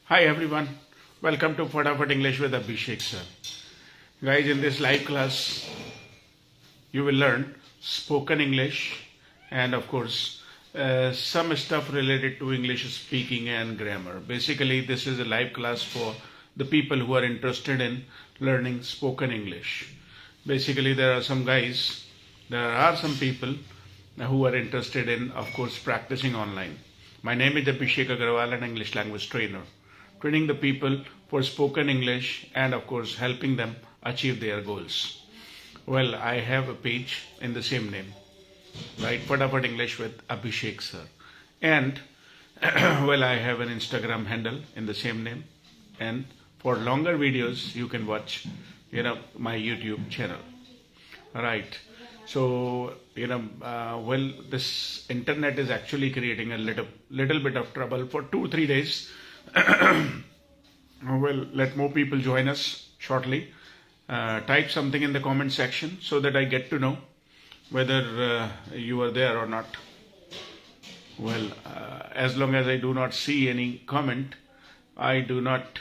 Hi everyone, welcome to Fadafat English with Abhishek sir. Guys, in this live class, you will learn spoken English and of course some stuff related to English speaking and grammar. Basically, this is a live class for the people who are interested in learning spoken English. Basically, there are some people who are interested in, of course, practicing online. My name is Abhishek Agarwal, an English language trainer, training the people for spoken English and, of course, helping them achieve their goals. Well, I have a page in the same name, right? Fadafat English with Abhishek sir. And, well, I have an Instagram handle in the same name. And for longer videos, you can watch, my YouTube channel. Right. So, well, this internet is actually creating a little bit of trouble for 2-3 days. Well, let more people join us shortly. Type something in the comment section so that I get to know whether you are there or not. Well, as long as I do not see any comment, I do not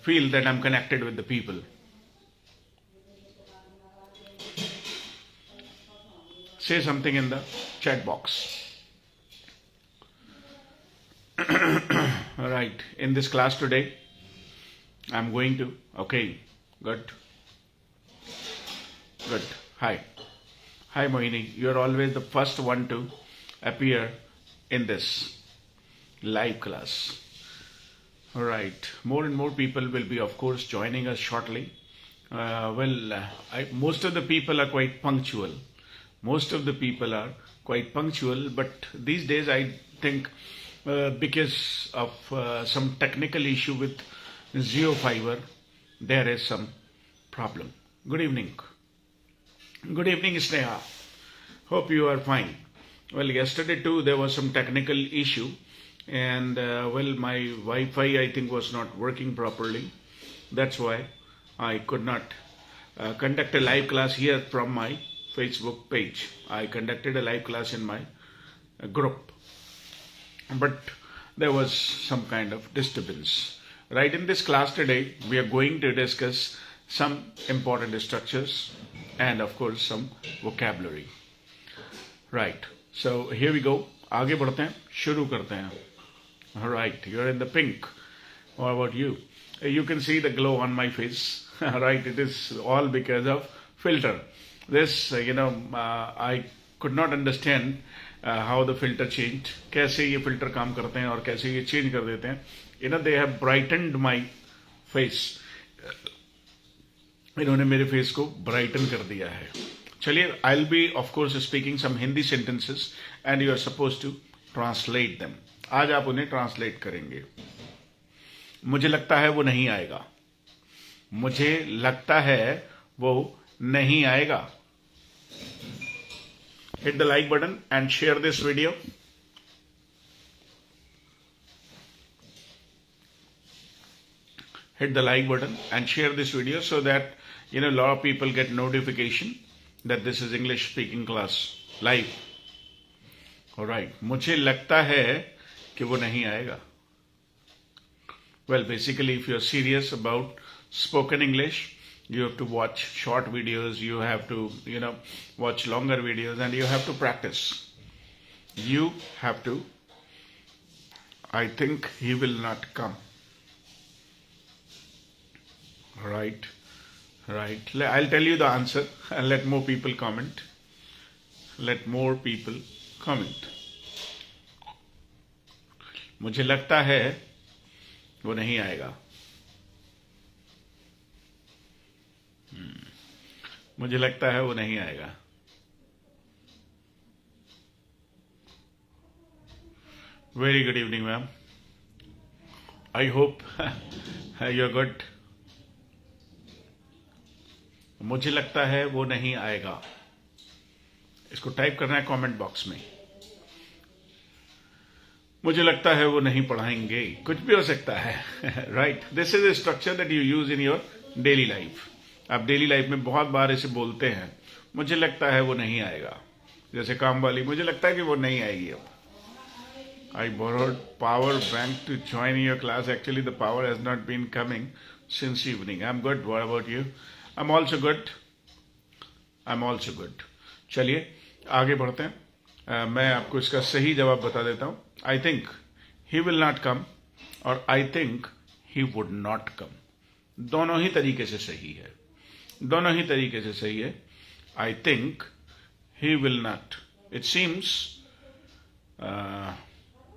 feel that I'm connected with the people. Say something in the chat box. All right, in this class today, I'm going to, okay, good. Hi, Mohini, you're always the first one to appear in this live class. All right, more and more people will be, of course, joining us shortly. Most of the people are quite punctual. But these days I think because of some technical issue with Zio Fiber, there is some problem. Good evening, Sneha. Hope you are fine. Well, yesterday too there was some technical issue, and my Wi-Fi I think was not working properly. That's why I could not conduct a live class here from my Facebook page. I conducted a live class in my group, but there was some kind of disturbance. Right, in this class today, we are going to discuss some important structures and of course some vocabulary. Right, so here we go. आगे बढ़ते हैं, शुरू करते हैं. All right, you're in the pink. What about you? You can see the glow on my face. Right, it is all because of filter. This, I could not understand how the filter changed. कैसे ये filter काम करते हैं और कैसे ये change कर देते हैं. They have brightened my face. इन्होंने मेरे face को brighten कर दिया है. चलिए, I'll be of course speaking some Hindi sentences and you are supposed to translate them. आज आप उन्हें translate करेंगे. मुझे लगता है वो नहीं आएगा. मुझे लगता है वो नहीं आएगा. Hit the like button and share this video. Hit the like button and share this video so that a lot of people get notification that this is English speaking class live. All right. मुझे लगता है कि वो नहीं आएगा. Well, basically, if you're serious about spoken English, you have to watch short videos, you have to, watch longer videos, and you have to practice. I think he will not come. Right. I'll tell you the answer and let more people comment. मुझे लगता है वो नहीं आएगा. मुझे लगता है वो नहीं आएगा. Very good evening, ma'am. I hope you're good. मुझे लगता है वो नहीं आएगा. इसको टाइप करना है कमेंट बॉक्स में. मुझे लगता है वो नहीं पढ़ाएंगे. कुछ भी हो सकता है. Right. This is a structure that you use in your daily life. आप डेली लाइफ में बहुत बार इसे बोलते हैं. मुझे लगता है वो नहीं आएगा. जैसे काम वाली, मुझे लगता है कि वो नहीं आएगी अब. I borrowed power bank to join your class. Actually, the power has not been coming since evening. I'm good. What about you? I'm also good. I'm also good. चलिए आगे बढ़ते हैं. मैं आपको इसका सही जवाब बता देता हूं. I think he will not come और I think he would not come. दोनों ही तरीके से सही है. दोनों ही तरीके से सही है. I think he will not. It seems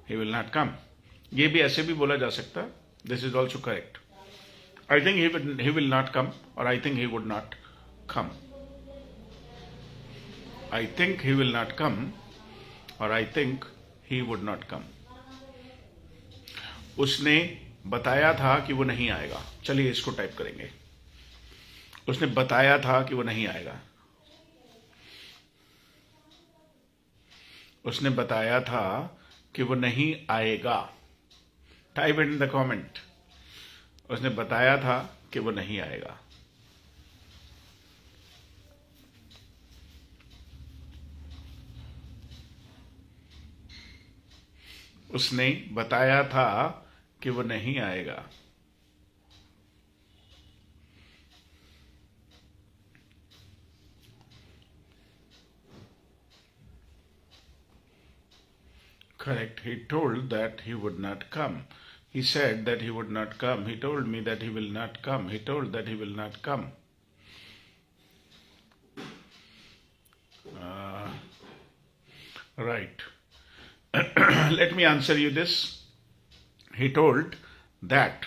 he will not come. ये भी ऐसे भी बोला जा सकता है. This is also correct. I think he will not come or I think he would not come. I think he will not come or I think he would not come. उसने बताया था कि वो नहीं आएगा. चलिए इसको टाइप करेंगे. उसने बताया था कि वो नहीं आएगा. उसने बताया था कि वो नहीं आएगा. Type in the comment. उसने बताया था कि वो नहीं आएगा. उसने बताया था कि वो नहीं आएगा. Correct. He told that he would not come. He said that he would not come. He told me that he will not come. He told that he will not come. Right. Let me answer you this. He told that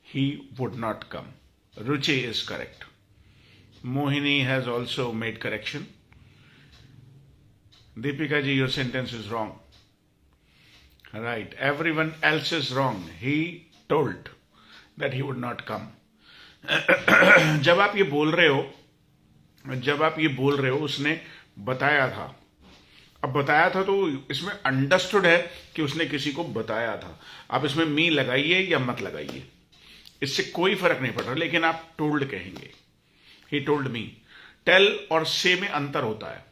he would not come. Ruchi is correct. Mohini has also made correction. Deepika ji, your sentence is wrong. Right. Everyone else is wrong. He told that he would not come. जब आप ये बोल रहे हो उसने बताया था. अब बताया था तो इसमें अंडरस्टूड है कि उसने किसी को बताया था. आप इसमें मी लगाइए या मत लगाइए, इससे कोई फर्क नहीं पड़ रहा, लेकिन आप टोल्ड कहेंगे. He told me. टेल और से में अंतर होता है.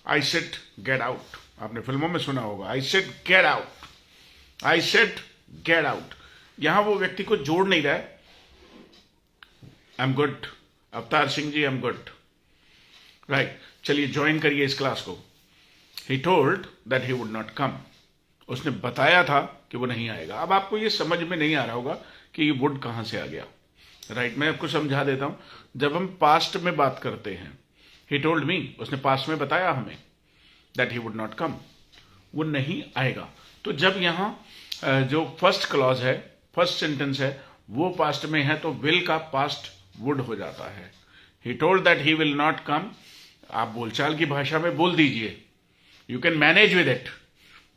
I said get out. आपने फिल्मों में सुना होगा, I said get out. I said get out. यहां वो व्यक्ति को जोड़ नहीं रहा है. I am good. Avtar Singh ji, I am good. Right. चलिए ज्वाइन करिए इस क्लास को. He told that he would not come. उसने बताया था कि वो नहीं आएगा. अब आपको ये समझ में नहीं आ रहा होगा कि ये वुड कहां से आ गया. राइट. मैं आपको समझा देता हूं. जब हम पास्ट में बात करते हैं, ही टोल्ड मी, उसने पास्ट में बताया हमें that he would not come, वो नहीं आएगा. तो जब यहां जो फर्स्ट क्लॉज है, फर्स्ट सेंटेंस है, वो पास्ट में है तो विल का पास्ट वुड हो जाता है. He told that he will not come. आप बोलचाल की भाषा में बोल दीजिए. You can manage with it,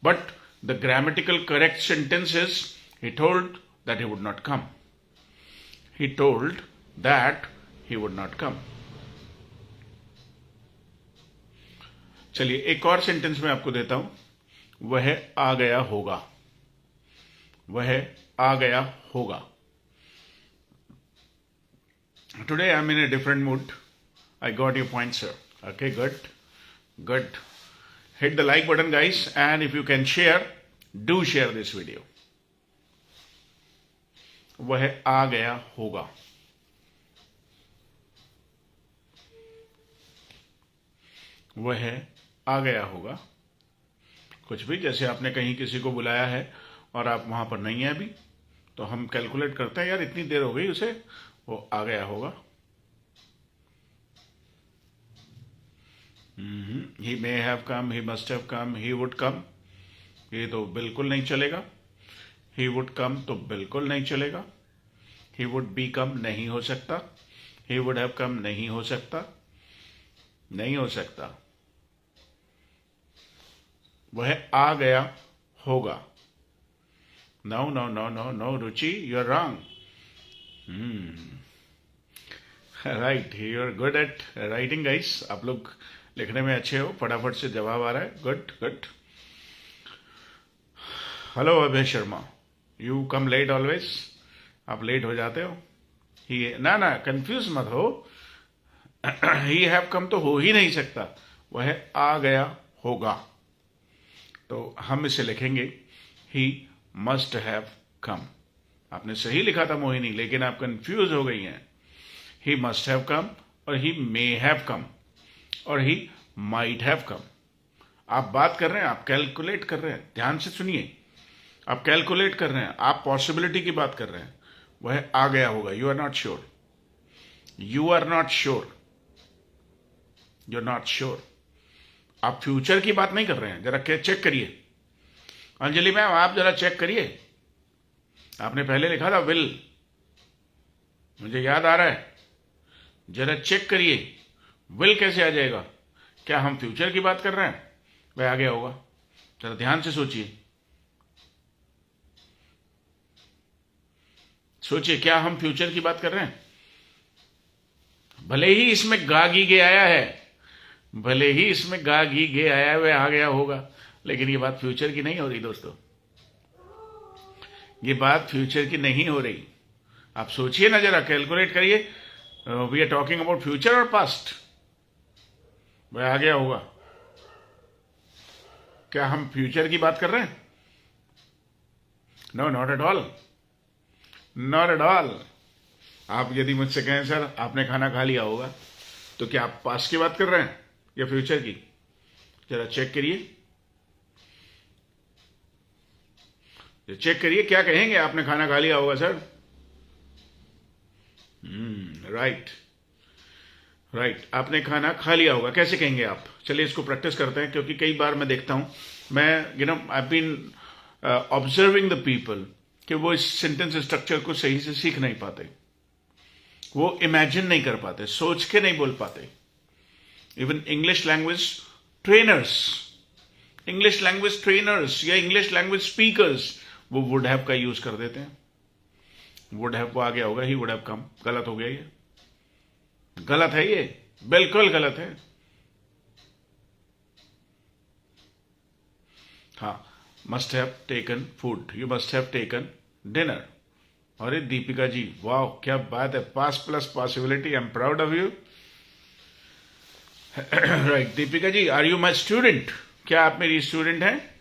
but the grammatical correct sentence is he told that he would not come. He told that he would not come. चलिए एक और सेंटेंस में आपको देता हूं. वह आ गया होगा. वह आ गया होगा. Today I'm in a different mood. I got your point, sir. Okay, good. Good. Hit the like button, guys, and if you can share, do share this video. वह आ गया होगा. वह आ गया होगा. कुछ भी, जैसे आपने कहीं किसी को बुलाया है और आप वहां पर नहीं है अभी, तो हम कैलकुलेट करते हैं, यार इतनी देर हो गई उसे, वो आ गया होगा. He may have come, he must have come, he would come, ये तो बिल्कुल नहीं चलेगा. ही वुड कम तो बिल्कुल नहीं चलेगा. ही वुड बी कम नहीं हो सकता. ही वुड हैव कम नहीं हो सकता. नहीं हो सकता. वह आ गया होगा. No no no no no Ruchi, you are wrong. Right. You are good at writing, guys. आप लोग लिखने में अच्छे हो, फटाफट से जवाब आ रहा है. Good good. Hello Abhay Sharma, you come late always. आप लेट हो जाते हो. ही ना कंफ्यूज मत हो. ही हैव कम तो हो ही नहीं सकता. वह आ गया होगा. तो हम इसे लिखेंगे ही मस्ट हैव कम। आपने सही लिखा था मोहिनी, लेकिन आप कंफ्यूज हो गई हैं। ही मस्ट हैव कम और ही मे हैव कम और ही माइट हैव कम। आप बात कर रहे हैं, आप कैलकुलेट कर रहे हैं, ध्यान से सुनिए। आप कैलकुलेट कर रहे हैं, आप पॉसिबिलिटी की बात कर रहे हैं। वह आ गया होगा। You are not sure, you are not sure, you are not sure. आप फ्यूचर की बात नहीं कर रहे हैं। जरा चेक करिए अंजलि मैम, आप जरा चेक करिए। आपने पहले लिखा था विल, मुझे याद आ रहा है। जरा चेक करिए विल कैसे आ जाएगा। क्या हम फ्यूचर की बात कर रहे हैं? वह आ गया होगा। जरा ध्यान से सोचिए, सोचिए, क्या हम फ्यूचर की बात कर रहे हैं? भले ही इसमें गा गी गे आया है, भले ही इसमें गा गी गे आया है, वह आ गया होगा, लेकिन ये बात फ्यूचर की नहीं हो रही दोस्तों। ये बात फ्यूचर की नहीं हो रही। आप सोचिए ना, जरा कैलकुलेट करिए। We are talking about future और पास्ट। वह आ गया होगा। क्या हम फ्यूचर की बात कर रहे हैं? No, not at all, not at all. आप यदि मुझसे कहें सर आपने खाना खा लिया होगा, तो क्या आप पास्ट की बात कर रहे हैं या फ्यूचर की? जरा चेक करिए, चेक करिए, क्या कहेंगे? आपने खाना खा लिया होगा सर। राइट, राइट, आपने खाना खा लिया होगा, कैसे कहेंगे आप? चलिए इसको प्रैक्टिस करते हैं, क्योंकि कई बार मैं देखता हूं, मैं I been observing the people कि वो इस सेंटेंस स्ट्रक्चर को सही से सीख नहीं पाते, वो इमेजिन नहीं कर पाते, सोच के नहीं बोल पाते। Even English language trainers, English language trainers या इंग्लिश लैंग्वेज स्पीकर्स वो वुड हैव का यूज कर देते हैं। वुड हैव को आ गया होगा, ही वुड हैव कम। गलत हो गया ये, गलत है ये, बिल्कुल गलत है। हाँ, must have taken food, you must have taken dinner. अरे दीपिका जी, वाह क्या बात है, pass plus possibility, I am proud of you. Right, Deepika ji, are you my student? क्या आप मेरी स्टूडेंट हैं?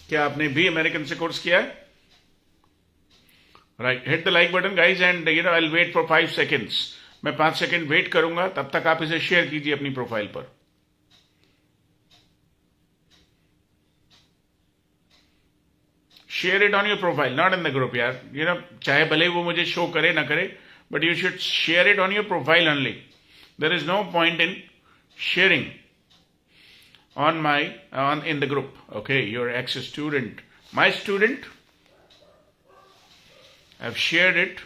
क्या आपने भी अमेरिकन से कोर्स किया है? Right, hit the like button guys and I will wait for 5 seconds. मैं 5 सेकेंड वेट करूंगा, तब तक आप इसे शेयर कीजिए अपनी प्रोफाइल पर। Share it on your profile, not in the group यार। चाहे भले वो मुझे शो करे ना करे, but you should share it on your profile only. There is no point in sharing on in the group. Okay, your ex-student, my student, I've shared it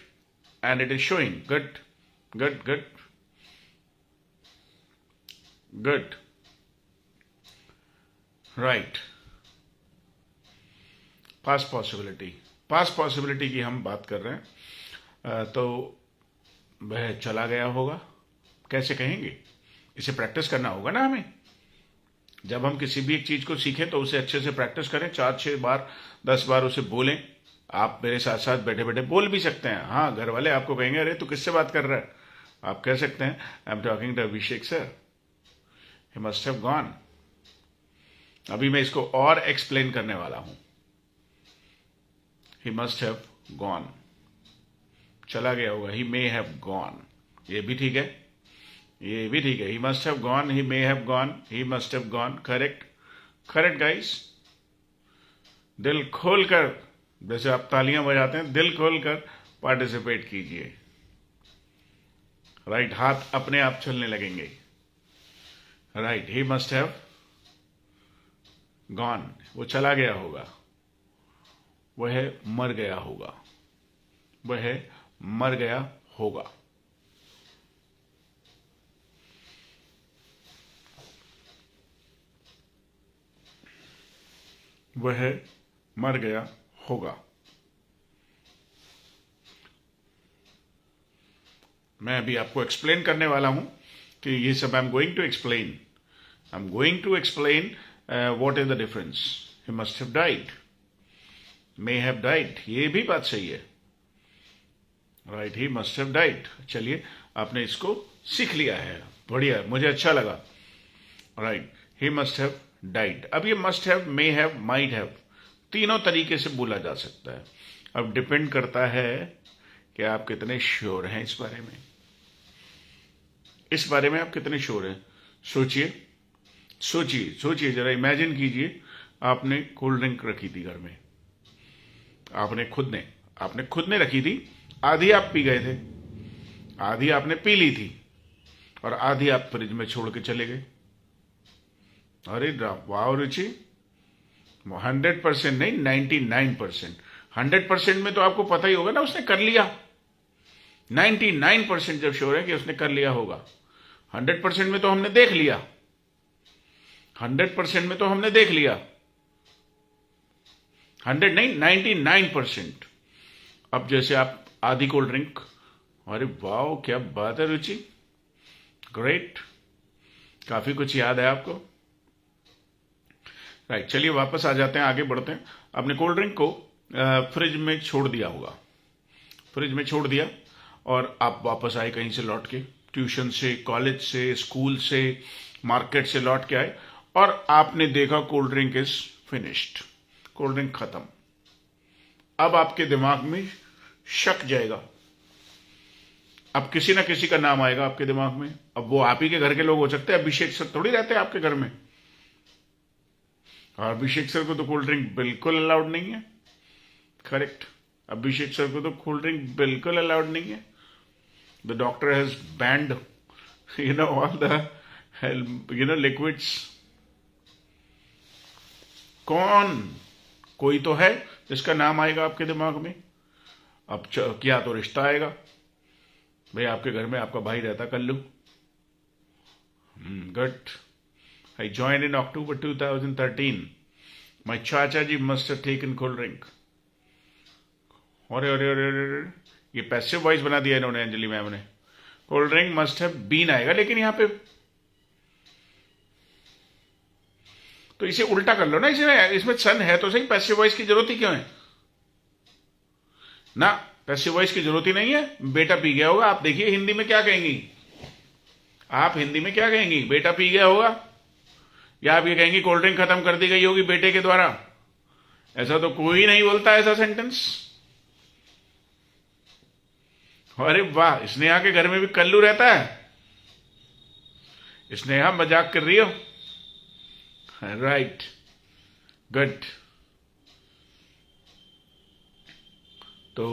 and it is showing. Good, good, good, good. Right. Past possibility की हम बात कर रहे हैं। तो वह चला गया होगा, कैसे कहेंगे? इसे प्रैक्टिस करना होगा ना हमें। जब हम किसी भी एक चीज को सीखें तो उसे अच्छे से प्रैक्टिस करें, 4-6 बार 10 बार उसे बोलें। आप मेरे साथ साथ बैठे बैठे बोल भी सकते हैं। हाँ, घर वाले आपको कहेंगे अरे तू किससे बात कर रहा है, आप कह सकते हैं I am talking to Abhishek sir, he must have gone. अभी मैं इसको और एक्सप्लेन करने वाला हूं। ही मस्ट हैव गॉन, चला गया होगा, ही मे हैव गॉन, ये भी ठीक है, ये भी ठीक है। ही must have gone, he may have gone, he must have gone. Correct, correct guys. दिल खोलकर, जैसे आप तालियां बजाते हैं, दिल खोलकर पार्टिसिपेट कीजिए। राइट, हाथ अपने आप चलने लगेंगे। Right, he must have gone, वो चला गया होगा, वह मर गया होगा, वह मर गया होगा। वह मर गया होगा। मैं अभी आपको एक्सप्लेन करने वाला हूं कि ये सब I am going to explain, I am going to explain what is the difference. He must have died, may have died, ये भी बात सही है। Right, he must have died. चलिए, आपने इसको सीख लिया है, बढ़िया, मुझे अच्छा लगा। Right, he must have died. अब ये must have, may have, might have तीनों तरीके से बोला जा सकता है। अब डिपेंड करता है कि आप कितने श्योर हैं इस बारे में। इस बारे में आप कितने श्योर हैं? सोचिए सोचिए सोचिए, जरा इमेजिन कीजिए, आपने कोल्ड ड्रिंक रखी थी घर में, आपने खुद ने रखी थी। आधी आप पी गए थे, आधी आपने पी ली थी, और आधी आप फ्रिज में छोड़ के चले गए। अरे वाह रुचि, 100% नहीं, 99%। 100% में तो आपको पता ही होगा ना उसने कर लिया। 99% जब श्योर है कि उसने कर लिया होगा। 100% में तो हमने देख लिया, 100% में तो हमने देख लिया, 100 नहीं, 99%। अब जैसे आप आधी कोल्ड ड्रिंक, अरे वाह क्या बात है रुचि, ग्रेट, काफी कुछ याद है आपको। राइट, चलिए वापस आ जाते हैं, आगे बढ़ते हैं। आपने कोल्ड ड्रिंक को फ्रिज में छोड़ दिया होगा, फ्रिज में छोड़ दिया, और आप वापस आए कहीं से लौट के, ट्यूशन से, कॉलेज से, स्कूल से, मार्केट से लौट के आए, और आपने देखा cold drink is finished, cold drink खत्म। अब आपके दिमाग में शक जाएगा, अब किसी ना किसी का नाम आएगा आपके दिमाग में। अब वो आप ही के घर के लोग हो सकते हैं, अभिषेक सर थोड़ी रहते हैं आपके घर में, और अभिषेक सर को तो कोल्ड ड्रिंक बिल्कुल अलाउड नहीं है। करेक्ट, अभिषेक सर को तो कोल्ड ड्रिंक बिल्कुल अलाउड नहीं है। The doctor has banned all the liquids. कोई तो है जिसका नाम आएगा आपके दिमाग में। अब क्या तो रिश्ता आएगा, भाई आपके घर में आपका भाई रहता Kallu. Good. I joined in October 2013. My चाचा जी must have taken cold drink. अरे, ये पैसिव वॉइस बना दिया इन्होंने, अंजलि मैम ने। Cold drink must have been आएगा, लेकिन यहां पे तो इसे उल्टा कर लो ना, इसमें सन है तो सही, पैसिव वॉइस की जरूरत ही क्यों है ना? पैसिव वॉइस की जरूरत ही नहीं है। बेटा पी गया होगा, आप देखिए हिंदी में क्या कहेंगी, आप हिंदी में क्या कहेंगी? बेटा पी गया होगा, या आप ये कहेंगी कोल्ड ड्रिंक खत्म कर दी गई होगी बेटे के द्वारा? ऐसा तो कोई नहीं बोलता ऐसा सेंटेंस। अरे वाह, स्नेहा के घर में भी कल्लू रहता है। स्नेहा मजाक कर रही हो? Right, good. तो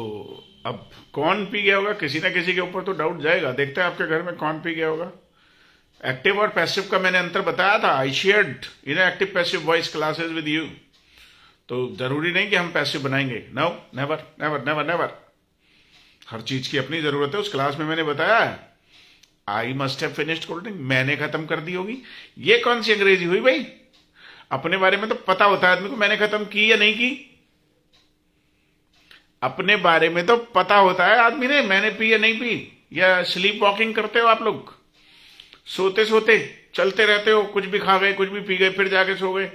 अब कौन पी गया होगा? किसी ना किसी के ऊपर तो डाउट जाएगा। देखते हैं आपके घर में कौन पी गया होगा। एक्टिव और पैसिव का मैंने अंतर बताया था। I shared in active passive voice classes with you. तो जरूरी नहीं कि हम पैसिव बनाएंगे। No, never never never never. हर चीज की अपनी जरूरत है। उस क्लास में मैंने बताया है, I must have finished cold drink, मैंने खत्म कर दी होगी। ये कौन सी अंग्रेजी हुई भाई? अपने बारे में तो पता होता है आदमी को, मैंने खत्म की या नहीं की। अपने बारे में तो पता होता है आदमी ने, मैंने पी या नहीं पी। या स्लीप वॉकिंग करते हो आप लोग, सोते सोते चलते रहते हो, कुछ भी खा गए, कुछ भी पी गए, फिर जाके सो गए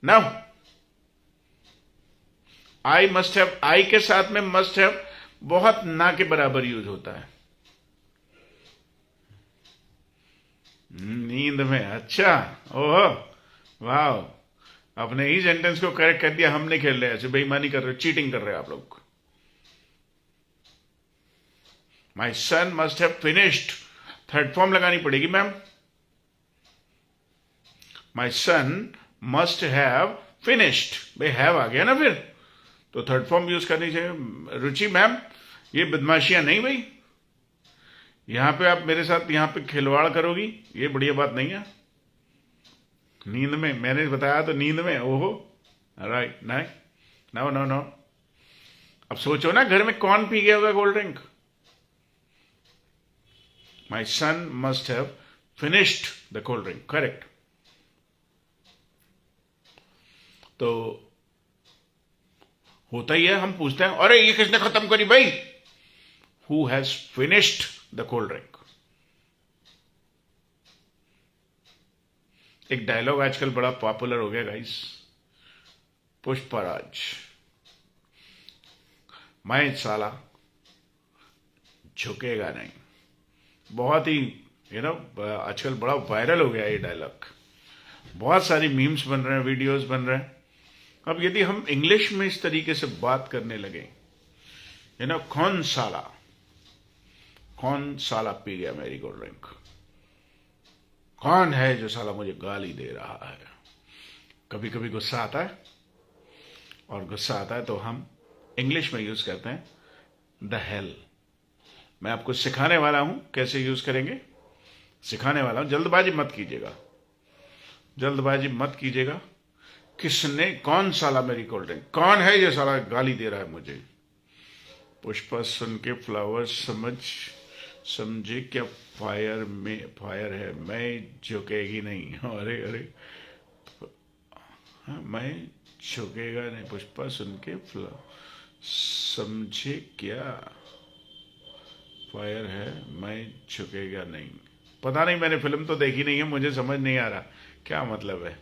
ना। आई मस्ट हैव, आई के साथ में मस्ट हैव बहुत ना के बराबर यूज होता है नींद में। अच्छा, ओह वाह, अपने ही सेंटेंस को करेक्ट कर दिया। हमने खेल रहे, ऐसे बेईमानी कर रहे हो, चीटिंग कर रहे हो आप लोग। My son must have finished, third form लगानी पड़ेगी ma'am. My son must have finished, भाई हैव आ गया ना, फिर तो थर्ड फॉर्म यूज करनी चाहिए। रुचि मैम, ये बदमाशियां नहीं भाई, यहां पे आप मेरे साथ यहां पे खिलवाड़ करोगी, ये बढ़िया बात नहीं है। नींद में, मैंने बताया तो नींद में। ओहो, राइट, नहीं, नो नो नो। अब सोचो ना, घर में कौन पी गया होगा cold drink? My son must have finished the cold drink, correct. तो होता ही है, हम पूछते हैं अरे ये किसने खत्म करी भाई? Who has finished the cold drink. एक डायलॉग आजकल बड़ा पॉपुलर हो गया गाइस, पुष्पराज, मैं साला झुकेगा नहीं। बहुत ही आजकल बड़ा वायरल हो गया ये डायलॉग। बहुत सारी मीम्स बन रहे हैं, वीडियोस बन रहे हैं। अब यदि हम इंग्लिश में इस तरीके से बात करने लगे, कौन साला पी गया मेरी कोल्ड ड्रिंक, कौन है जो साला मुझे गाली दे रहा है। कभी कभी गुस्सा आता है, और गुस्सा आता है तो हम इंग्लिश में यूज करते हैं द हेल। मैं आपको सिखाने वाला हूं कैसे यूज करेंगे, सिखाने वाला हूं। जल्दबाजी मत कीजिएगा, जल्दबाजी मत कीजिएगा। किसने, कौन साला मेरी कोल्ड ड्रिंक, कौन है ये साला गाली दे रहा है मुझे। पुष्पा सुन के फ्लावर्स समझे क्या फायर है, मैं झुकेगी नहीं। अरे अरे, हाँ, मैं झुकेगा नहीं। पुष्पा सुन के समझे क्या फायर है, मैं झुकेगा नहीं। पता नहीं, मैंने फिल्म तो देखी नहीं है, मुझे समझ नहीं आ रहा क्या मतलब है।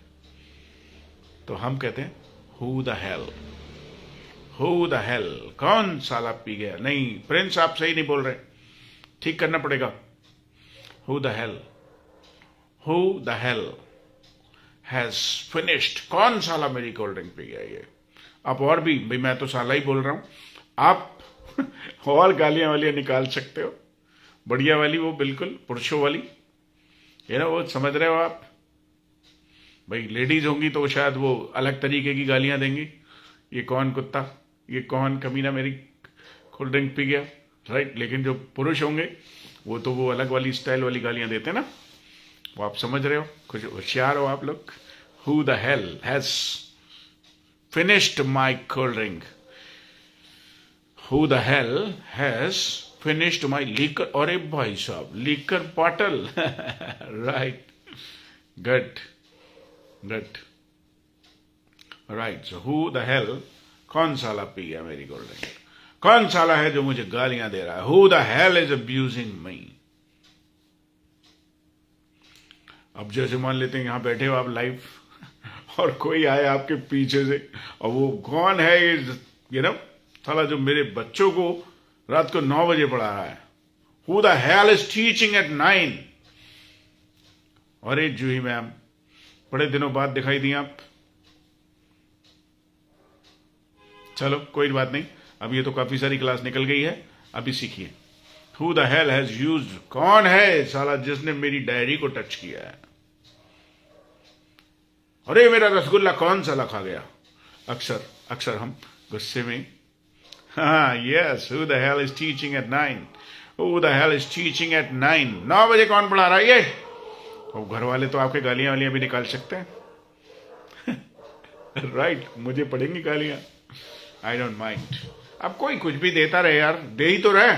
तो हम कहते हैं हु द हेल, कौन साला पी गया। नहीं प्रिंस, आप सही नहीं बोल रहे, ठीक करना पड़ेगा। Who the hell has finished, कौन साला मेरी कोल्ड ड्रिंक पी गया। ये आप और भी, भाई मैं तो साला ही बोल रहा हूं, आप और गालियां वालियां निकाल सकते हो, बढ़िया वाली, वो बिल्कुल पुरुषों वाली, वो समझ रहे हो आप। भाई लेडीज होंगी तो शायद वो अलग तरीके की गालियां देंगी, ये कौन कुत्ता, ये कौन कमीना मेरी कोल्ड ड्रिंक पी गया, राइट। लेकिन जो पुरुष होंगे वो तो वो अलग वाली स्टाइल वाली गालियां देते हैं ना, वो आप समझ रहे हो, कुछ होशियार हो आप लोग। Who the hell has finished my cold drink, who the hell has finished my liquor. अरे भाई साहब, liquor bottle, right, good, right. So who the hello, कौन साला पी गया मेरी कोल्ड ड्रिंक, कौन साला है जो मुझे गालियां दे रहा है। Who the hell is abusing me. अब जैसे मान लेते हैं यहां बैठे हो आप लाइव, और कोई आए आपके पीछे से, और वो कौन है साला जो मेरे बच्चों को रात को 9 बजे पढ़ा रहा है। Who the hell is teaching eight 9। अरे जूही मैम, बड़े दिनों बाद दिखाई दी आप। चलो कोई बात नहीं, अब ये तो काफी सारी क्लास निकल गई है, अभी सीखिए। Who the hell has used, कौन है साला जिसने मेरी डायरी को टच किया है। अरे मेरा रसगुल्ला कौन साला खा गया। अक्सर हम गुस्से में, हाँ yes, who the hell is teaching eight 9, who the hell is teaching eight 9। 9 बजे कौन पढ़ा रहा है ये। और घर वाले तो आपके गालियां वालियां भी निकाल सकते हैं, राइट, मुझे पड़ेंगी गालियां, आई डोंट माइंड। अब कोई कुछ भी देता रहे यार, दे ही तो रहे।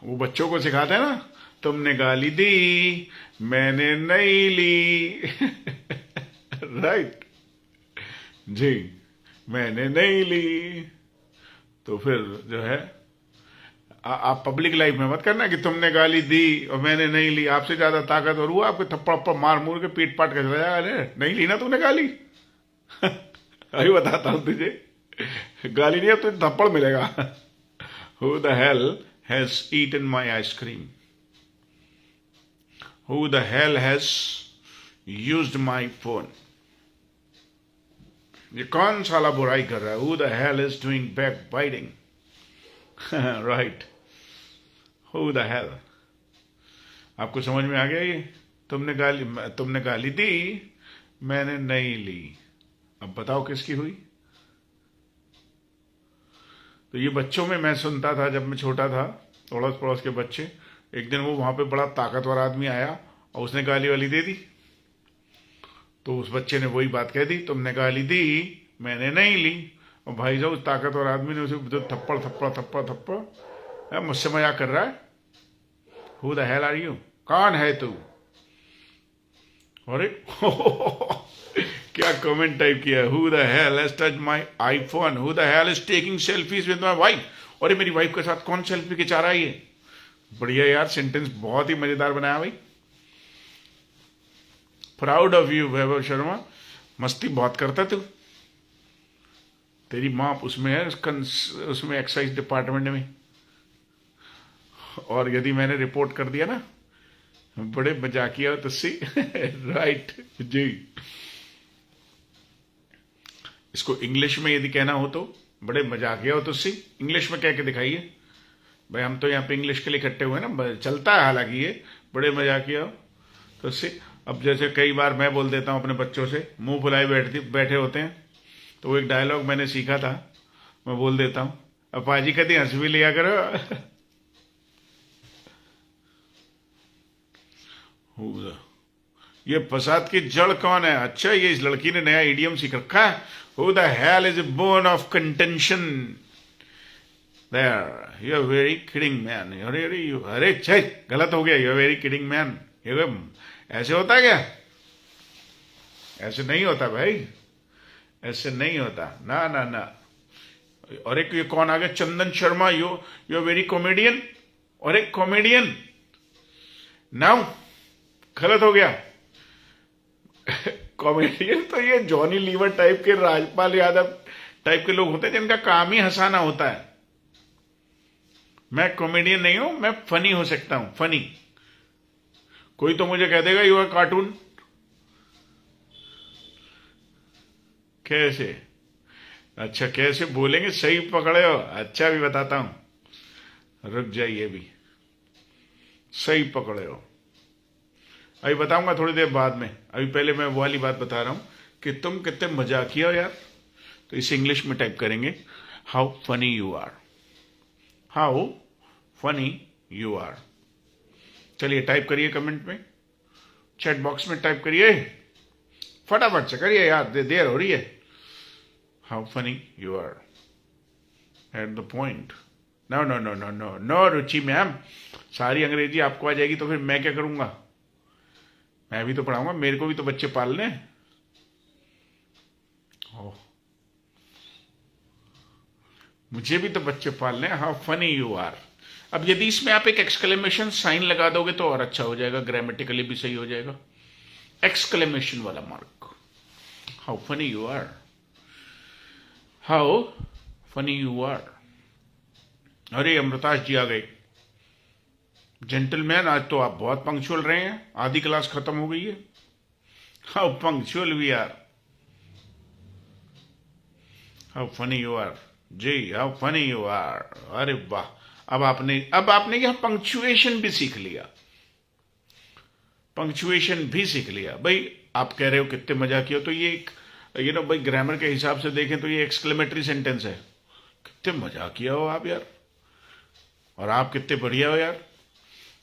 वो बच्चों को सिखाते हैं ना, तुमने गाली दी मैंने नहीं ली, राइट जी, मैंने नहीं ली। तो फिर जो है आप पब्लिक लाइफ में मत करना कि तुमने गाली दी और मैंने नहीं ली। आपसे ज्यादा ताकतवर हुआ, आपको थप्पड़ मार मूर के पीट पाट कर चला जाएगा। अरे नहीं ली ना तुमने गाली, अभी बताता हूं तुझे, गाली नहीं है तुझे थप्पड़ मिलेगा। Who the hell has eaten my ice cream, who the hell has used my phone. ये कौन साला बुराई कर रहा है। Who the hell is doing backbiting, right. Who the hell, आपको समझ में आ गया ये। तुमने गाली दी मैंने नहीं ली। अब बताओ किसकी हुई। तो ये बच्चों में मैं सुनता था जब मैं छोटा था, अड़ोस पड़ोस के बच्चे, एक दिन वो वहां पे बड़ा ताकतवर आदमी आया और उसने गाली वाली दे दी, तो उस बच्चे ने वही बात कह दी, तुमने गाली दी मैंने नहीं ली। और भाई साहब उस ताकतवर आदमी ने उसे थप्पड़, मुझसे मजाक कर रहा है। Who the hell are you, कौन है तू। अरे क्या कमेंट टाइप किया है। Who the hell has touched my iPhone, who the hell is taking selfies with my wife. अरे मेरी वाइफ के साथ कौन सेल्फी खिंचा रहा है ये। बढ़िया यार, सेंटेंस बहुत ही मजेदार बनाया भाई। प्राउड ऑफ यू वैभव शर्मा, मस्ती बहुत करता तू। तेरी माँ उसमें है, उसमें एक्साइज डिपार्टमेंट में, और यदि मैंने रिपोर्ट कर दिया ना बड़े मजाकिया हो तुसी। राइट जी। इसको इंग्लिश में यदि कहना हो तो बड़े मजाकिया हो तुसी, इंग्लिश में कह के दिखाइए भाई। हम तो यहाँ पे इंग्लिश के लिए इकट्ठे हुए ना, चलता है हालांकि ये, बड़े मजाकिया हो तुसी। अब जैसे कई बार मैं बोल देता हूँ अपने बच्चों से, मुंह फुलाए बैठे होते हैं, तो वो एक डायलॉग मैंने सीखा था, मैं बोल देता हूँ, अब पाजी कहती हंस भी लिया करो। ये फसाद की जड़ कौन है? अच्छा, ये इस लड़की ने नया इडियम सीख रखा है। Who the hell is a bone of contention? There, you're very kidding man. अरे छे, गलत हो गया। You're very kidding man. ऐसे होता है क्या? ऐसे नहीं होता भाई, ऐसे नहीं होता, ना ना ना। और एक ये कौन आ गया, चंदन शर्मा, यू वेरी कॉमेडियन। और एक कॉमेडियन नाउ, गलत हो गया। कॉमेडियन तो ये जॉनी लीवर टाइप के, राजपाल यादव टाइप के लोग होते हैं जिनका काम ही हंसाना होता है। मैं कॉमेडियन नहीं हूं, मैं फनी हो सकता हूं, फनी। कोई तो मुझे कह देगा यू आर कार्टून। कैसे? अच्छा, कैसे बोलेंगे? सही पकड़े हो। अच्छा, भी बताता हूं, रुक जाइए, भी सही पकड़े हो। अभी बताऊंगा थोड़ी देर बाद में, अभी पहले मैं वो वाली बात बता रहा हूं कि तुम कितने मजाकिया हो यार। तो इसे इंग्लिश में टाइप करेंगे, how funny you are, how funny you are. चलिए टाइप करिए कमेंट में, चैट बॉक्स में टाइप करिए, फटाफट से करिए यार, देर हो रही है। How funny you are at the point. No no no no no no Ruchi ma'am, सारी अंग्रेजी आपको आ जाएगी तो फिर मैं क्या करूंगा? मैं भी तो पढ़ाऊंगा, मेरे को भी तो बच्चे पालने हैं। मुझे भी तो बच्चे पालने हैं। How funny you are. अब यदि इसमें आप एक एक्सक्लेमेशन साइन लगा दोगे तो और अच्छा हो जाएगा, ग्रामेटिकली भी सही हो जाएगा। एक्सक्लेमेशन वाला mark. How funny you are, how funny you are. अरे अमृताश जी आ गए। जेंटलमैन, आज तो आप बहुत पंक्चुअल रहे हैं, आधी क्लास खत्म हो गई है। How punctual we are, how funny you are जी, हाउ फनी यू आर। अरे वाह, अब आपने यह पंक्चुएशन भी सीख लिया, पंक्चुएशन भी सीख लिया भाई। आप कह रहे हो कितने मजा किया, तो ये एक भाई ग्रामर के हिसाब से देखें तो ये एक्सक्लेमेटरी सेंटेंस है। कितने मजा किया हो आप यार, और आप कितने बढ़िया हो यार।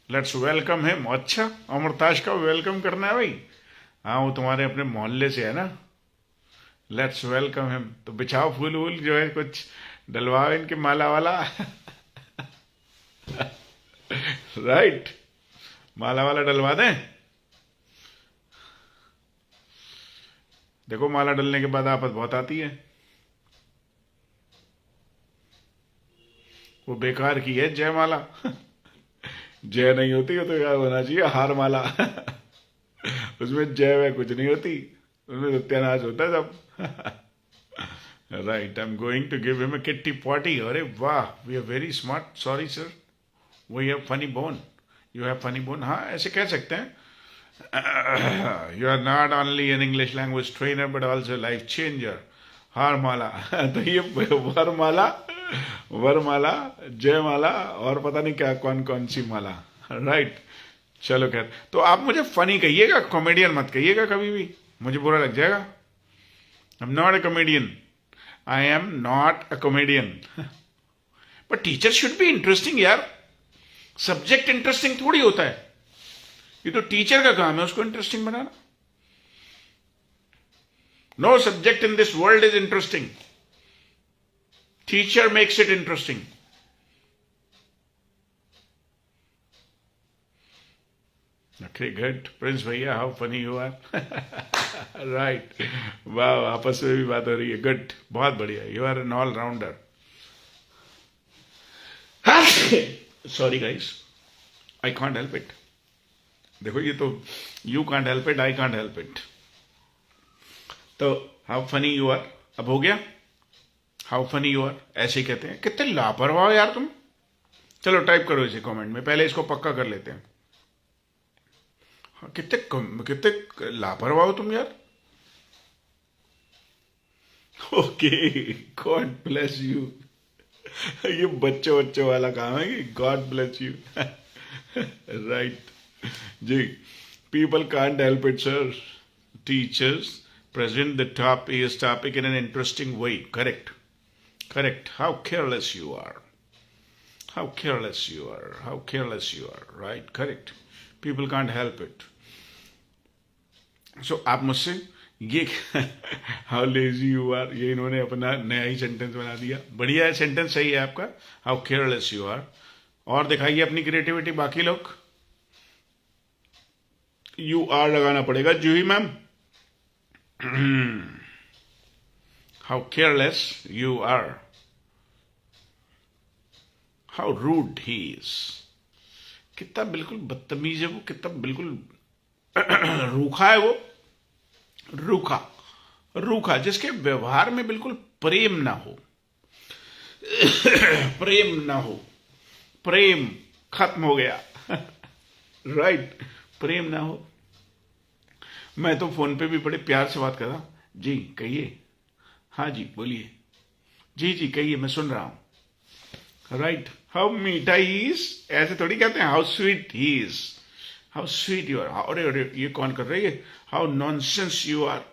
Let's welcome him. अच्छा, अमरताज का वेलकम करना है भाई? हाँ, वो तुम्हारे अपने मोहल्ले से है ना। Let's welcome him. तो बिछाओ फूल वूल, जो है कुछ डलवाओ इनके माला वाला। राइट, माला वाला डलवा दें। देखो, माला डलने के बाद आफत बहुत आती है। वो बेकार की है जयमाला। जय नहीं होती है तो क्या होना चाहिए, हार माला। उसमें जय वह कुछ नहीं होती, उसमें सत्यानाश होता है सब। Right, I am going to give him a kitty party. अरे वाह, we are very smart. Sorry sir, we have funny bone, you have funny bone. हाँ, ऐसे कह सकते हैं। You are not only an English language trainer but also life changer. हार माला। तो ये वरमाला, वरमाला, जयमाला, और पता नहीं क्या कौन कौन सी माला। राइट, चलो खैर। तो आप मुझे फनी कहिएगा, कॉमेडियन मत कहिएगा कभी भी, मुझे बुरा लग जाएगा। आई am not a comedian, I am not a comedian. But teacher should be interesting यार। सब्जेक्ट इंटरेस्टिंग थोड़ी होता है, ये तो टीचर का काम है उसको इंटरेस्टिंग बनाना। No subject in this world is interesting, teacher makes it interesting. Okay, good. Prince भैया, how funny you are. Right, वाह, आपस में भी बात हो रही है। गुड, बहुत बढ़िया, you are N all rounder. Sorry guys, I can't help it. देखो, ये तो you can't help it, I can't help it. तो हाउ फनी यू आर अब हो गया। हाउ फनी यू आर ऐसे ही कहते हैं। कितने लापरवाह हो यार तुम। चलो टाइप करो इसे कमेंट में, पहले इसको पक्का कर लेते हैं। कितने लापरवाह हो तुम यार. Okay, God bless you. ये बच्चों बच्चों वाला काम है कि गॉड ब्लेस यू. राइट. जी. People can't help it, sir. Teachers present the topic in an interesting way. Correct. Correct. How careless you are. How careless you are. How careless you are. Right. Correct. People can't help it. So आप मुझसे ये how lazy you are, ये इन्होंने अपना नया ही sentence बना दिया. बढ़िया है, सेंटेंस सही है आपका. How careless you are. और दिखाइए अपनी क्रिएटिविटी बाकी लोग. यू आर लगाना पड़ेगा Juhi ma'am. How careless you are. How rude he is. कितना बिल्कुल बदतमीज है वो, कितना बिल्कुल रूखा है वो. रूखा. रूखा, जिसके व्यवहार में बिल्कुल प्रेम ना हो. प्रेम ना हो. प्रेम खत्म हो गया. राइट. प्रेम ना हो. मैं तो फोन पे भी बड़े प्यार से बात कर रहा. जी कहिए. हाँ जी बोलिए. जी जी कहिए, मैं सुन रहा हूं. राइट. हाउ मीठा ही इज, ऐसे थोड़ी कहते हैं. How sweet he is. How sweet you are. अरे अरे ये कौन कर रही है. How nonsense you are.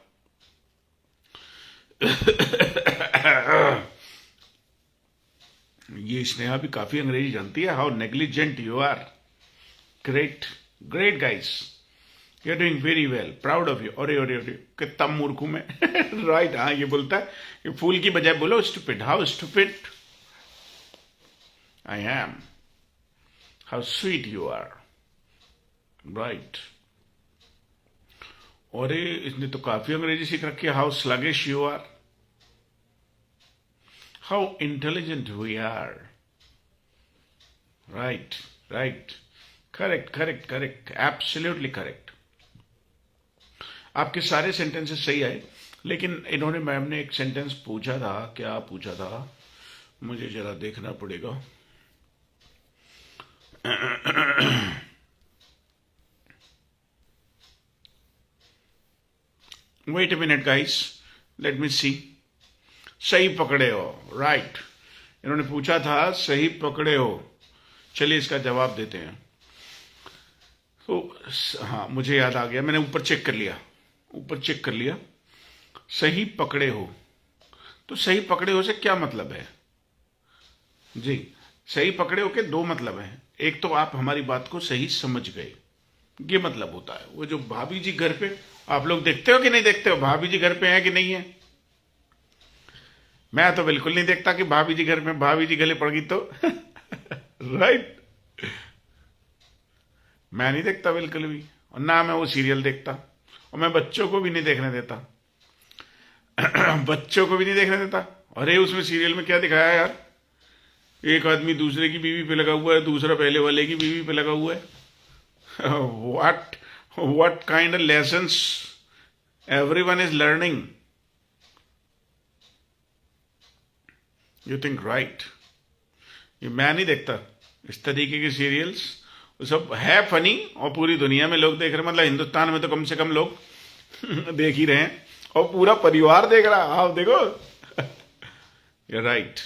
ये स्नेहा भी काफी अंग्रेजी जानती है. How negligent you are. Great. Great guys. You are doing very well. Proud of you. अरे अरे अरे कितना मूर्ख हूं मैं. राइट. हाँ ये बोलता है. ये फूल की बजाय बोलो stupid. How stupid I am. How sweet you are. Right. और इसने तो काफी अंग्रेजी सीख रखी है. How sluggish you are. How intelligent we are. Right. Right. Correct correct correct. Absolutely correct. आपके सारे सेंटेंसेस सही आए, लेकिन इन्होंने, मैम ने एक सेंटेंस पूछा था. क्या पूछा था मुझे जरा देखना पड़ेगा. Wait a minute guys, let me see. सही पकड़े हो. राइट. इन्होंने पूछा था सही पकड़े हो. चलिए इसका जवाब देते हैं. तो हाँ मुझे याद आ गया, मैंने ऊपर चेक कर लिया. ऊपर चेक कर लिया. सही पकड़े हो. तो सही पकड़े हो से क्या मतलब है जी. सही पकड़े हो के दो मतलब हैं. एक तो आप हमारी बात को सही समझ गए, ये मतलब होता है. वो जो भाभी जी घर पे, आप लोग देखते हो कि नहीं देखते हो भाभी जी घर पे हैं कि नहीं है. मैं तो बिल्कुल नहीं देखता कि भाभी जी घर में, भाभी जी गले पड़ गई तो. राइट. मैं नहीं देखता बिल्कुल भी. और ना मैं वो सीरियल देखता. और मैं बच्चों को भी नहीं देखने देता. बच्चों को भी नहीं देखने देता. अरे उसमें सीरियल में क्या दिखाया यार. एक आदमी दूसरे की बीवी पे लगा हुआ है, दूसरा पहले वाले की बीवी पे लगा हुआ है. what kind of lessons everyone is learning. You think right. ये मैं नहीं देखता इस तरीके के सीरियल्स. वो सब है फनी, और पूरी दुनिया में लोग देख रहे हैं. मतलब हिंदुस्तान में तो कम से कम लोग देख ही रहे हैं, और पूरा परिवार देख रहा है. आप देखो. ये राइट.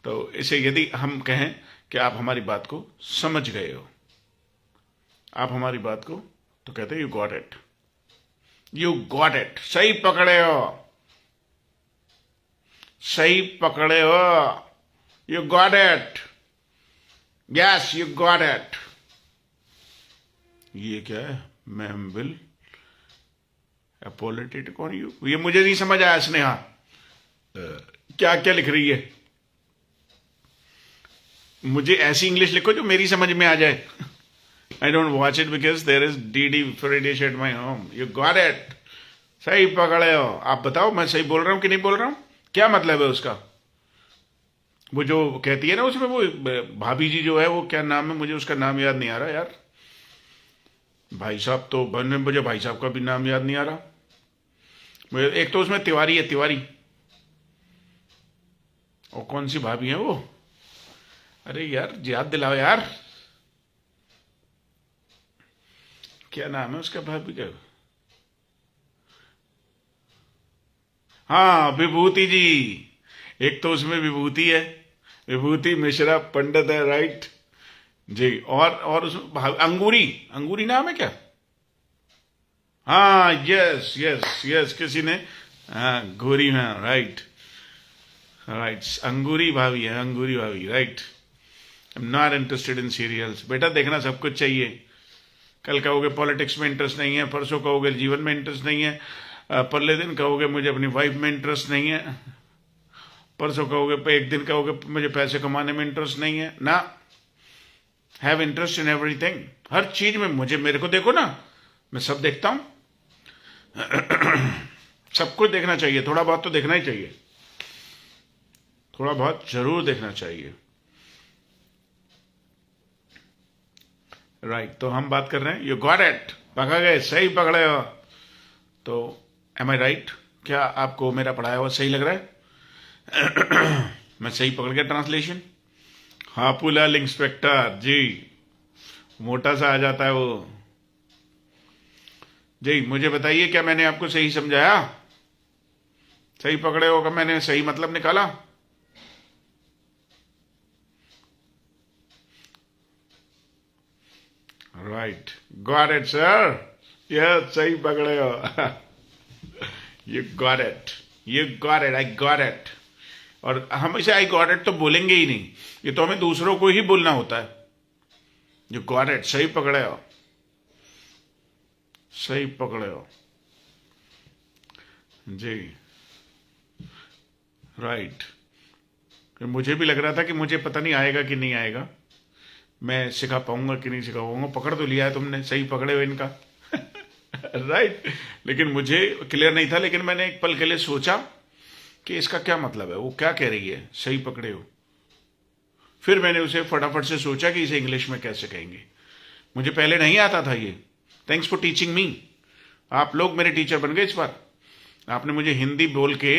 तो इसे यदि हम कहें कि आप हमारी बात को समझ गए हो, आप हमारी बात को, तो कहते हैं you got it. You got it. सही पकड़े हो. सही पकड़े हो. You got it. Yes you got it. ये क्या है. Ma'am will apologetic on you. ये मुझे नहीं समझ आया स्नेहा. क्या क्या लिख रही है. मुझे ऐसी इंग्लिश लिखो जो मेरी समझ में आ जाए. I don't watch it because there is DD free dish at my home. You got it. सही पकड़े हो. आप बताओ मैं सही बोल रहा हूं कि नहीं बोल रहा हूं. क्या मतलब है उसका. वो जो कहती है ना उसमें, वो भाभी जी जो है, वो क्या नाम है, मुझे उसका नाम याद नहीं आ रहा यार. भाई साहब तो बन में, मुझे भाई साहब का भी नाम याद नहीं आ रहा. मुझे एक तो उसमें तिवारी है, तिवारी. और कौन सी भाभी है वो. अरे यार याद दिलाओ यार. क्या नाम है उसका भाभी का? हाँ, विभूति जी। एक तो उसमें विभूति है, विभूति मिश्रा पंडित है, राइट जी। और उसमें अंगूरी, अंगूरी नाम है क्या? हाँ, यस यस यस, किसी ने, हाँ गोरी में, राइट राइट, अंगूरी भाभी है, अंगूरी भाभी, right. I am not interested in serials. बेटा देखना सब कुछ चाहिए। कल कहोगे पॉलिटिक्स में इंटरेस्ट नहीं है, परसों कहोगे जीवन में इंटरेस्ट नहीं है, परले दिन कहोगे मुझे अपनी वाइफ में इंटरेस्ट नहीं है, परसों कहोगे, एक दिन कहोगे मुझे पैसे कमाने में इंटरेस्ट नहीं है ना। हैव इंटरेस्ट इन एवरीथिंग, हर चीज में। मुझे, मेरे को देखो ना, मैं सब देखता हूं। सब कुछ देखना चाहिए, थोड़ा बहुत तो देखना ही चाहिए, थोड़ा बहुत जरूर देखना चाहिए, राइट। तो हम बात कर रहे हैं, यू गॉट इट, पकड़ गए, सही पकड़े हो। तो एम आई राइट? क्या आपको मेरा पढ़ाया हुआ सही लग रहा है? मैं सही पकड़ गया ट्रांसलेशन? हापूलाल इंस्पेक्टर जी, मोटा सा आ जाता है वो जी। मुझे बताइए, क्या मैंने आपको सही समझाया? सही पकड़े हो? क्या मैंने सही मतलब निकाला? राइट, गॉट इट सर, यह सही पकड़े हो। You got it, you got it, I got it. और हमेशा आई गॉट इट तो बोलेंगे ही नहीं, ये तो हमें दूसरों को ही बोलना होता है। यू गॉट इट, सही पकड़े हो, सही पकड़े हो जी, राइट। मुझे भी लग रहा था कि मुझे पता नहीं आएगा कि नहीं आएगा, मैं सिखा पाऊंगा कि नहीं सिखा पाऊंगा। पकड़ तो लिया है तुमने, सही पकड़े हो इनका। राइट। लेकिन मुझे क्लियर नहीं था, लेकिन मैंने एक पल के लिए सोचा कि इसका क्या मतलब है, वो क्या कह रही है, सही पकड़े हो। फिर मैंने उसे फटाफट से सोचा कि इसे इंग्लिश में कैसे कहेंगे। मुझे पहले नहीं आता था ये। Thanks for teaching me. आप लोग मेरे टीचर बन गए इस बार। आपने मुझे हिंदी बोल के,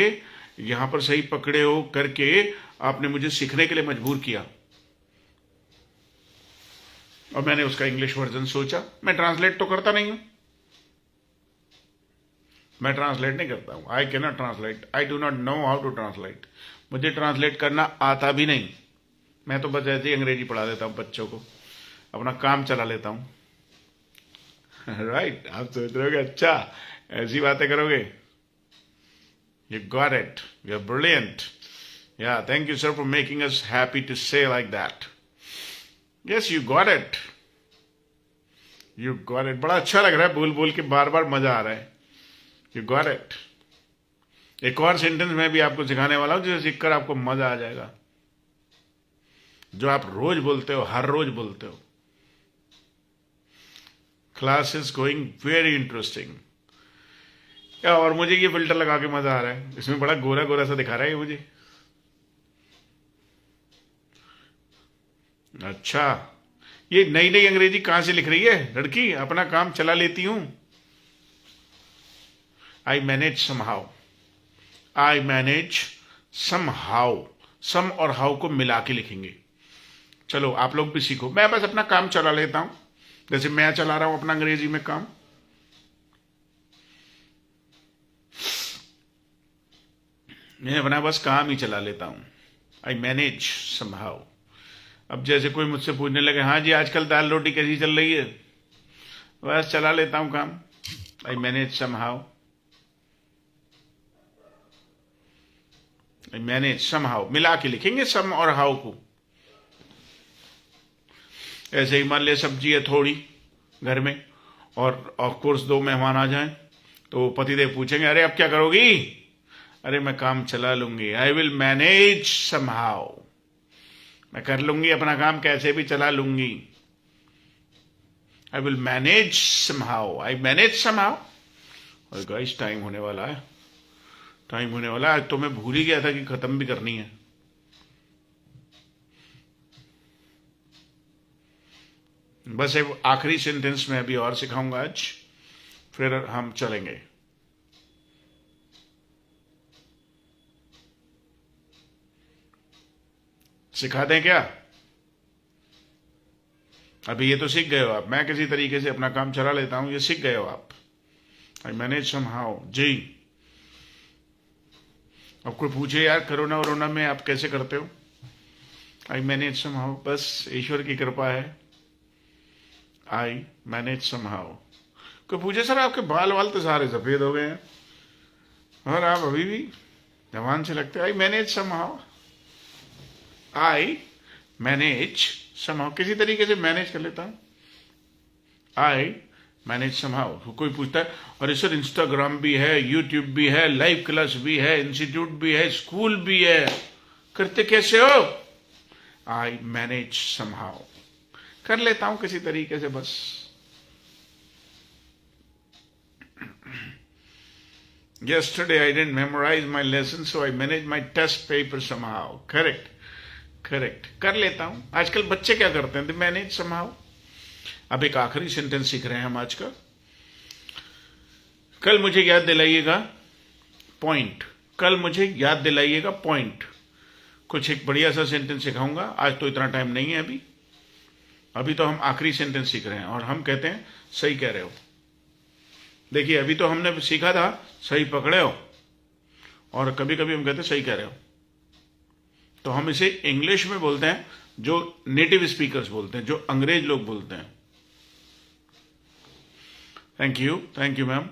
यहां पर सही पकड़े हो करके, आपने मुझे सीखने के लिए मजबूर किया, और मैंने उसका इंग्लिश वर्जन सोचा। मैं ट्रांसलेट तो करता नहीं हूं, मैं ट्रांसलेट नहीं करता हूं। I can not translate, I do not know how to translate. मुझे ट्रांसलेट करना आता भी नहीं। मैं तो बस ऐसे ही अंग्रेजी पढ़ा देता हूं बच्चों को, अपना काम चला लेता हूं। राइट। आप सोच रहे हो अच्छा ऐसी बातें करोगे। You got it, you are brilliant. Yeah, thank you sir for making us happy to say like that. Yes, you got it, you got it. बड़ा अच्छा लग रहा है, बोल बोल के बार बार मजा आ रहा है। You got it. एक और सेंटेंस मैं भी आपको सिखाने वाला हूं, जिसे सीखकर आपको मजा आ जाएगा, जो आप रोज बोलते हो, हर रोज बोलते हो। Class is going very interesting. क्या, और मुझे ये फिल्टर लगा के मजा आ रहा है, इसमें बड़ा गोरा गोरा सा दिखा रहा है ये मुझे। अच्छा, ये नई नई अंग्रेजी कहां से लिख रही है लड़की? अपना काम चला लेती हूं। I manage somehow, I manage somehow. Some और हाउ को मिला के लिखेंगे। चलो आप लोग भी सीखो, मैं बस अपना काम चला लेता हूं, जैसे मैं चला रहा हूं अपना अंग्रेजी में काम। मैं अपना बस काम ही चला लेता हूं। I manage somehow. अब जैसे कोई मुझसे पूछने लगे, हाँ जी आजकल दाल रोटी कैसी चल रही है, बस चला लेता हूं काम। आई manage somehow, I manage somehow, मिला के लिखेंगे सम और हाउ को। ऐसे ही मान लिया सब्जी है थोड़ी घर में, और ऑफ कोर्स दो मेहमान आ जाएं, तो पतिदेव पूछेंगे, अरे अब क्या करोगी? अरे मैं काम चला लूंगी, आई विल मैनेज समहाउ। मैं कर लूंगी अपना काम, कैसे भी चला लूंगी। I will manage somehow, I manage somehow. और गाइस टाइम होने वाला है, टाइम होने वाला है। आज तो मैं भूल ही गया था कि खत्म भी करनी है। बस एक आखिरी सेंटेंस में अभी और सिखाऊंगा आज, फिर हम चलेंगे। सिखा दें क्या? अभी ये तो सीख गए हो आप, मैं किसी तरीके से अपना काम चला लेता हूं, ये सीख गए हो आप। आई मैनेज समहाउ जी। अब कोई पूछे यार कोरोना वरोना में आप कैसे करते हो, आई मैनेज समहाउ, बस ईश्वर की कृपा है, आई मैनेज समहाउ। कोई पूछे सर आपके बाल वाल तो सारे सफेद हो गए हैं और आप अभी भी जवान से लगते, आई manage somehow, I manage somehow, किसी तरीके से मैनेज कर लेता हूं, आई मैनेज समहाउ। कोई पूछता है और सर इंस्टाग्राम भी है, यूट्यूब भी है, लाइव क्लास भी है, इंस्टीट्यूट भी है, स्कूल भी है, करते कैसे हो, आई मैनेज समहाउ, कर लेता हूं किसी तरीके से बस। Yesterday I didn't memorize my lesson, so I managed my test paper somehow. Correct. Correct, कर लेता हूं। आजकल बच्चे क्या करते हैं, दे मैनेज समहाउ। अब एक आखिरी सेंटेंस सीख रहे हैं हम आज का। कल मुझे याद दिलाइएगा पॉइंट, कल मुझे याद दिलाइएगा पॉइंट। कुछ एक बढ़िया सा सेंटेंस सिखाऊंगा, आज तो इतना टाइम नहीं है अभी, अभी तो हम आखिरी सेंटेंस सीख रहे हैं और हम कहते हैं सही कह रहे हो। देखिए अभी तो हमने सीखा था सही पकड़े हो, और कभी कभी हम कहते हैं सही कह रहे हो, तो हम इसे इंग्लिश में बोलते हैं, जो नेटिव स्पीकर्स बोलते हैं, जो अंग्रेज लोग बोलते हैं। Thank you ma'am.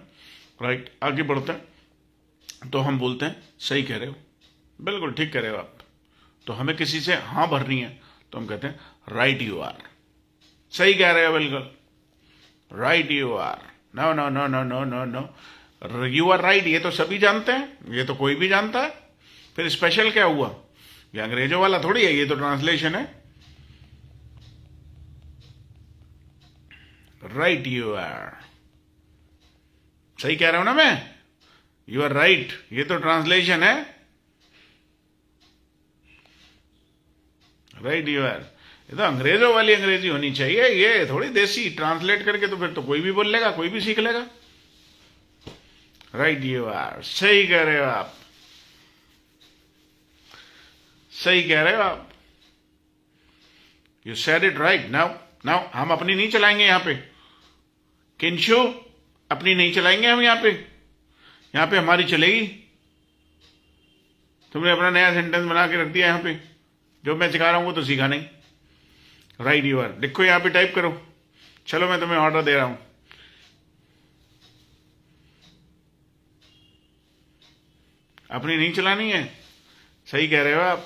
राइट, आगे बढ़ते हैं। तो हम बोलते हैं सही कह रहे हो, बिल्कुल ठीक कह रहे हो आप। तो हमें किसी से हाँ भरनी है तो हम कहते हैं राइट यू आर, सही कह रहे हो बिल्कुल, right you are, no no no no no no no, you are right, ये तो सभी जानते हैं, ये तो कोई भी जानता है, फिर स्पेशल क्या हुआ, ये अंग्रेजों वाला थोड़ी है, ये तो ट्रांसलेशन है। राइट यू आर, सही कह रहा हूं ना मैं, यू आर राइट, ये तो ट्रांसलेशन है। राइट यू आर, ये तो अंग्रेजों वाली अंग्रेजी होनी चाहिए, ये थोड़ी देसी ट्रांसलेट करके तो फिर तो कोई भी बोल लेगा, कोई भी सीख लेगा। राइट यू आर, सही कह रहे हो आप, सही कह रहे हो आप, you said it right. Now now हम अपनी नहीं चलाएंगे यहां पे, किंशु अपनी नहीं चलाएंगे हम यहां पे हमारी चलेगी। तुमने अपना नया सेंटेंस बना के रख दिया यहां पे, जो मैं सिखा रहा हूं वो तो सीखा नहीं। राइट यू आर लिखो यहां पे, टाइप करो, चलो मैं तुम्हें ऑर्डर दे रहा हूं, अपनी नहीं चलानी है, सही कह रहे हो आप।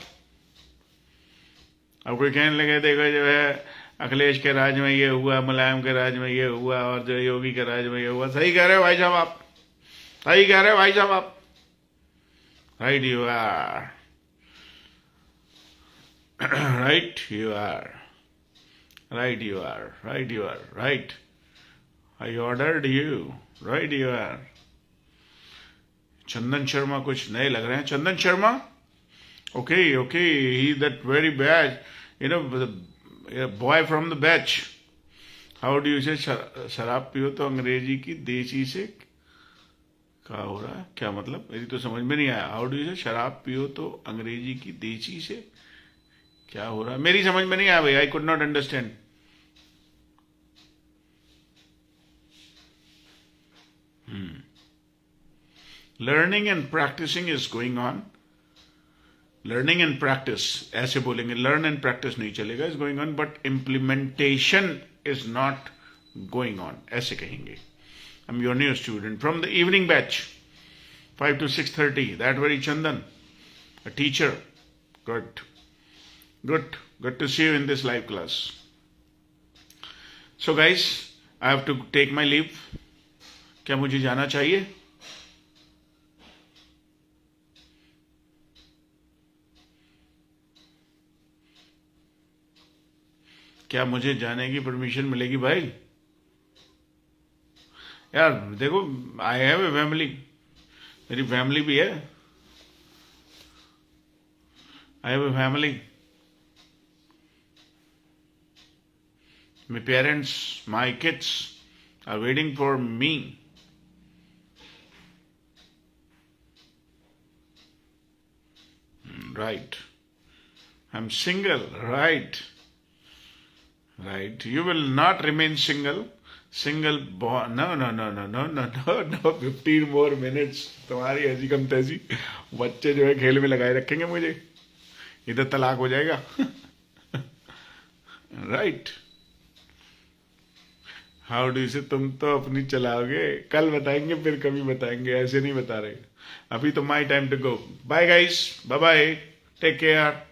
अब कोई कहने लगे देखो जो है अखिलेश के राज में ये हुआ, मुलायम के राज में ये हुआ, और जो योगी के राज में ये हुआ, सही कह रहे हो भाई साहब आप, सही कह रहे हो भाई साहब आप। Right you are, right you are, right you are, right you are, right, I ordered you, right you are. Chandan Sharma कुछ नए लग रहे हैं, Chandan Sharma, okay okay, he that very bad, you know, boy from the batch. How do you say, शराब पियो तो अंग्रेजी की देसी से क्या हो रहा है, क्या मतलब, मेरी तो समझ में नहीं आया। हाउ डू यू से, शराब पियो तो अंग्रेजी की देसी से क्या हो रहा है, मेरी समझ में नहीं आया भाई, I could not understand. Learning and practicing is going on, learning and practice ऐसे बोलेंगे, लर्न एंड प्रैक्टिस नहीं चलेगा, is going on, but implementation is not going on, ऐसे कहेंगे। I am your new student from the evening batch 5 to 6:30, that very Chandan, a teacher. Good to see you in this live class. So guys, I have to take my leave. क्या मुझे जाना चाहिए? क्या मुझे जाने की permission मिलेगी भाई? यार देखो, आई हैव ए फैमिली, मेरी फैमिली भी है, I have a family, my parents, my kids are waiting for me. Right. I'm single. Right. Right? You will not remain single. Single born. No, no, no, no, no, no, no, no. 15 more minutes. तुम्हारी ऐसी कम तैसी बच्चे जो है खेल में लगाए रखेंगे मुझे. इधर तलाक हो जाएगा. Right? हाउ डू से तुम तो अपनी चलाओगे. कल बताएंगे, फिर कभी बताएंगे. ऐसे नहीं बता रहे. अभी तो my time to go. Bye guys. Bye bye. Take care.